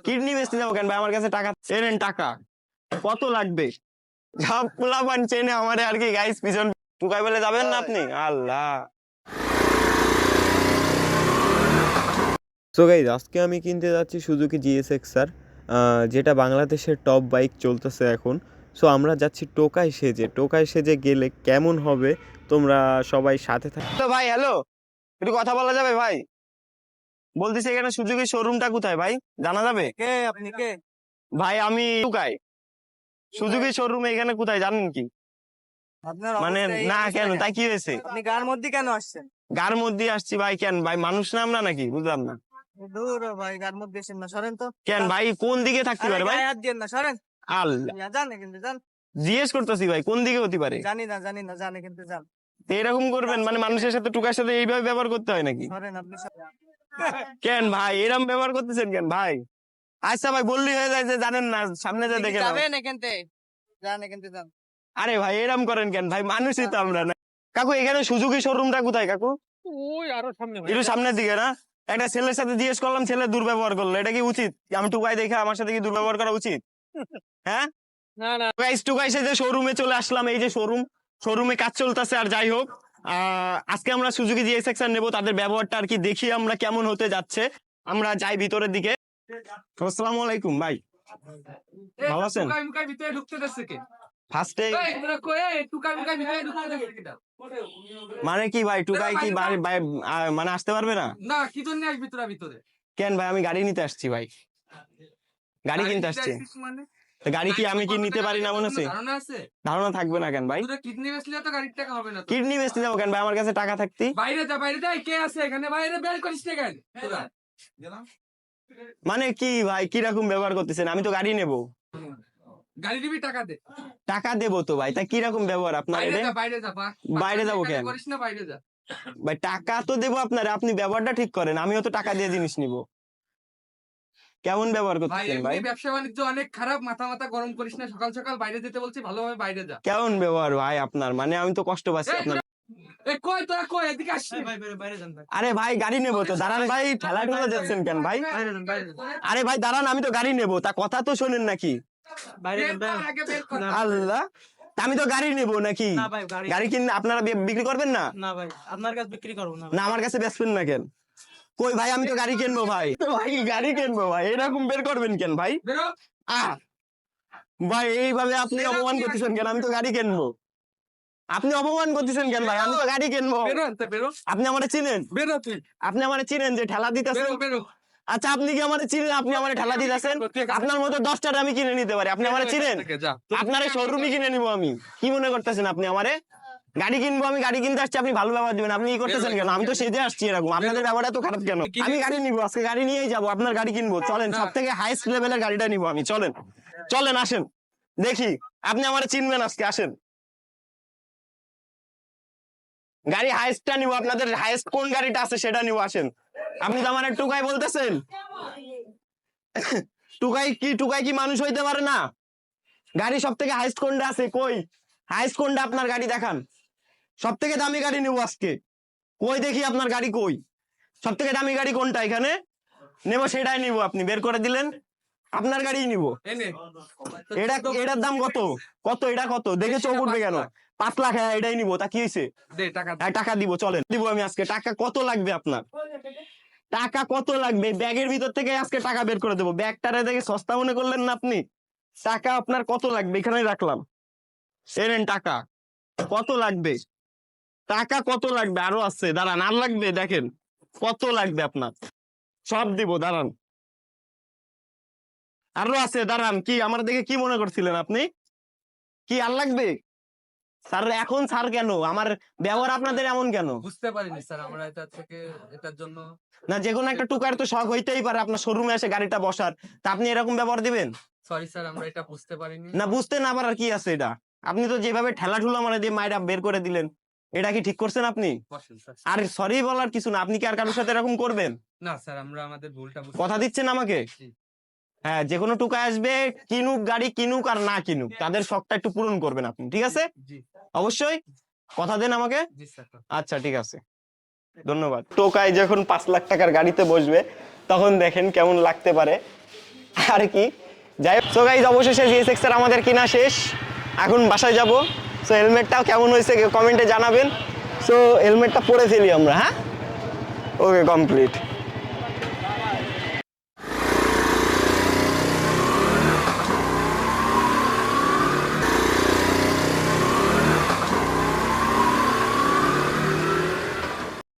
Kidney বেচতে যাবো কেন ভাই? আমার কাছে টাকা চেনেন, টাকা কত লাগবে? সব পোলাপান চেনে আমারে আর কি গাইস, পিছন টুকাই বলে যাবেন না আপনি? আল্লাহ। সো গাইজ, আজকে আমি কিনতে যাচ্ছি সুজুকি জিএসএক্সআর, যেটা বাংলাদেশের টপ বাইক চলতেছে এখন। সো আমরা যাচ্ছি টোকাই সেজে গেলে কেমন হবে, তোমরা সবাই সাথে থাকো। তো ভাই হ্যালো, একটু কথা বলা যাবে ভাই? বলতেছি এখানে সুজুকি শোরুমটা কোথায় ভাই, জানা যাবে? কে আপনি কে? ভাই আমি টুকাই। সুজুকি শোরুম এখানে কোথায় জানেন কি? আপনার মানে অবস্থা এই না অবস্থা কেন, তাই কি হয়েছে? আপনি গার মধ্যে কেন আসছেন? গার মধ্যে আসছি ভাই, কেন ভাই? মানুষ না আমরা নাকি? বুঝলাম না দূর ভাই, গার মধ্যে এসেন না, সরেন তো। কেন ভাই, কোন দিকে থাকতে আরে পারে ভাই? গায়ে হাত দিয়েন না, সরেন। আল্লাহ, জানে কিন্তু যান। জিজ্ঞেস করতেছি ভাই কোন দিকে হতে পারে? জানি না জানে কিন্তু যান। তো এরকম করবেন মানে মানুষের সাথে, টুকার সাথে এইভাবে ব্যবহার করতে হয় নাকি? সরেন আপনি সরেন। কেন ভাই এরকম ব্যবহার করতেছেন কেন ভাই? আচ্ছা ভাই, বললি হয়ে যায় যে জানেন না, সামনে যা দেখে নাও। যাবেন এখান থেকে, যান এখান থেকে যান। আরে ভাই এরকম করেন কেন ভাই? মানুষই তো আমরা না। কাকু এখানে সুজুকি শোরুমটা কোথায় কাকু? ওই আরো সামনে ভাই। একটু সামনের দিকে না? একটা ছেলের সাথে জিজ্ঞেস করলাম, ছেলে দুর্ব্যবহার করলো, এটা কি উচিত? আমি টুকাই দেখে আমার সাথে কি দুর্ব্যবহার করা উচিত? হ্যাঁ না না, গাইস, টুকাই সে যে শোরুমে চলে আসলাম, এই যে শোরুমে কাজ চলতেছে। আর যাই হোক, আজকে আমরা সুজুকি জিএসএক্সআর নেবো, তাদের ব্যবহারটা আর কি দেখি আমরা কেমন হতে যাচ্ছে। আমরা যাই ভিতরের দিকে। আসসালামু আলাইকুম ভাই, ভালো আছেন? টুকাই ভিতরে ঢুকতে দিচ্ছে কে? ফার্স্টে এই তোরা কই, এই টুকাই ভিতরে ঢুকতে দিচ্ছে কেটা? মানে কি ভাই, টুকাই কি মানে আসতে পারবে না? না, কি জন্য আসবি তোরা ভিতরে? কেন ভাই, আমি গাড়ি নিতে আসছি ভাই, গাড়ি কিনতে আসছি। আসছিস মানে? তো গাড়ি কি আমি কি নিতে পারি না মনে হচ্ছে? ধারণা আছে? ধারণা থাকবে না কেন ভাই? তোরা কিডনি বেচলে তো গাড়ির টাকা হবে না তো। কিডনি বেচতে যাবো কেন ভাই? আমার কাছে টাকা থাকতি। বাইরে যা, কে আছে এখানে? বাইরে বের করিস না কেন তোরা? মানে কি ভাই, কিরকম ব্যবহার করতেছেন? আমি তো গাড়ি নেবো। গাড়ি দিবি, টাকা দে। টাকা দেবো তো ভাই, তা কিরকম ব্যবহার আপনার? বাইরে এটা যা, বাইরে যা। বাইরে যাবো কেন করিস না, বাইরে যা। ভাই? টাকা তো দেবো আপনারা, আপনি ব্যবহারটা ঠিক করেন। আমিও তো টাকা দিয়ে জিনিস নিব। কেমন ব্যবহার ভাই করতেছেন ভাই? এমনি ব্যবসা বাণিজ্য অনেক খারাপ, মাথা গরম করিস না। সকাল সকাল বাইরে যেতে বলছি, ভালোভাবে বাইরে যা। কেমন ব্যবহার ভাই আপনার? মানে আমি তো কষ্ট পাচ্ছি এই, আপনার। এই কই তোরা, কই এদিকে আসছিস? বাইরে যান ভাই। আরে ভাই গাড়ি নেবো তো, দাঁড়ান ভাই, ঠেলা ঠেলা যাচ্ছেন কেন ভাই? বাইরে যান। আরে ভাই দাঁড়ান, আমি তো গাড়ি নেবো, তা কথা তো শোনেন নাকি? বাইরে বের যান কর, আগে বের কর। আল্লাহ, তা আমি তো গাড়ি নেবো নাকি? না ভাই, গাড়ি কিনে আপনারা বিক্রি করবেন না? না ভাই, আপনার কাছে বিক্রি করবো না। না আমার কাছে বেচবেন না কেন? কই ভাই, আমি তো গাড়ি কিনবো ভাই। তো ভাই গাড়ি কিনবো ভাই, এরকম বের করবেন কেন ভাই? বেরো। আহ ভাই এইভাবে আপনি অপমান করতেছেন কেন? আমি তো গাড়ি কিনবো। আপনি অপমান করতেছেন কেন ভাই? আমি তো গাড়ি কিনবো। বেরো আনতে, বেরো। আপনি আমারে চিনেন? বেরো তুই। আপনি আমারে চিনেন যে ঠেলা দিতেছেন? বেরো। আচ্ছা আপনি কি আমারে চিনেন? আপনি আমারে ঠেলা দিতেছেন? আপনার মতো 10টা আমি কিনে নিতে পারি, আপনি আমারে চিনেন? যা। আপনার শোরুমই কিনে নিবো আমি। কি মনে করতেছেন আপনি আমারে? গাড়ি কিনবো, আমি গাড়ি কিনতে আসছি, আপনি ভালো ব্যবহার দিবেন। আপনি কি করতেছেন কেন? আমি তো সেজে আসছি এরকম, আপনাদের ব্যবহারটা তো খারাপ কেন? আমি গাড়ি নিবো, আজকে গাড়ি নিয়েই যাবো, আপনার গাড়ি কিনবো। চলেন, সব থেকে হাইস্ট লেভেলের গাড়িটা নিবো আমি। চলেন আসেন, দেখি আপনি আমারে চিনবেন আজকে। আসেন, গাড়ি হাইস্টটা নিবো, আপনাদের হাইস্ট কোন গাড়িটা আছে সেটা নিবো। আসেন। আপনি তো আমার টুকাই বলতেছেন? টুকাই কি মানুষ হইতে পারে না? গাড়ি সব থেকে হাইস্ট কোনটা আছে? কই হাইস্ট কোনটা? আপনার গাড়ি দেখান। সব থেকে দামি গাড়ি নিবো আজকে। কই দেখি আপনার গাড়ি কই? সব থেকে দামি গাড়ি কোনটা এখানে নেবো, সেটাই নিবো। আপনি বের করে দিলেন, আপনার গাড়ি নিবো। এটার দাম কত এটা কত? দেখে চোখ উঠবে কেন? 5 লাখ? হ্যাঁ এটাই নিবো। তা কি হয়েছে? দে টাকা। হ্যাঁ টাকা দিব, চলেন দিব আমি আজকে। টাকা কত লাগবে আপনার? টাকা কত লাগবে? ব্যাগের ভিতর থেকে আজকে টাকা বের করে দেবো। ব্যাগটারে দেখে সস্তা মনে করলেন না আপনি? টাকা আপনার কত লাগবে? এখানে রাখলাম, এনেন টাকা। কত লাগবে? টাকা কত লাগবে? আরো আছে, দাঁড়ান, আর লাগবে? দেখেন কত লাগবে আপনার, সব দিব, দাঁড়ান। আরো আছে, দাঁড়ান। কি আমার দেখে কি মনে করছিলেন আপনি? কি আর লাগবে? স্যার এখন স্যার কেন? আমার ব্যবহার আপনাদের এমন কেন? বুঝতে পারিনি স্যার, আমরা এটার জন্য। না, যে কোনো একটা টুকার তো শখ হইতেই পারে আপনার শোরুমে এসে গাড়িটা বসার, তা আপনি এরকম ব্যবহার দিবেন? সরি স্যার, আমরা এটা বুঝতে পারিনি। না, বুঝতে না পারার কি আছে? এটা আপনি তো যেভাবে ঠেলা ঠুলা মানে দিয়ে মায়েরা বের করে দিলেন, এটা কি ঠিক করছেন আপনি? বসেন স্যার। আর সরি বলার কিছু না, আপনি কি আর কারোর সাথে এরকম করবেন? না স্যার, আমরা আমাদের ভুলটা কথা দিচ্ছেন আমাকে? জি। হ্যাঁ, যে কোনো টুকা আসবে, কিনুক গাড়ি, কিনুক আর না কিনুক, তাদের শখটা একটু পূরণ করবেন আপনি, ঠিক আছে? জি অবশ্যই কথা দেন আমাকে। জি স্যার। আচ্ছা ঠিক আছে, ধন্যবাদ। টোকাই যখন 5 লাখ টাকার গাড়িতে বসবে তখন দেখেন কেমন লাগতে পারে। আর কি। যাই হোক, সো গাইজ অবশেষে জিএসএক্স এর আমাদের কিনা শেষ, এখন বাসায় যাব। সো হেলমেটটাও কেমন হয়েছে কমেন্টে জানাবেন। সো হেলমেটটা পরে ফেলি আমরা, হ্যাঁ, ওকে কমপ্লিট।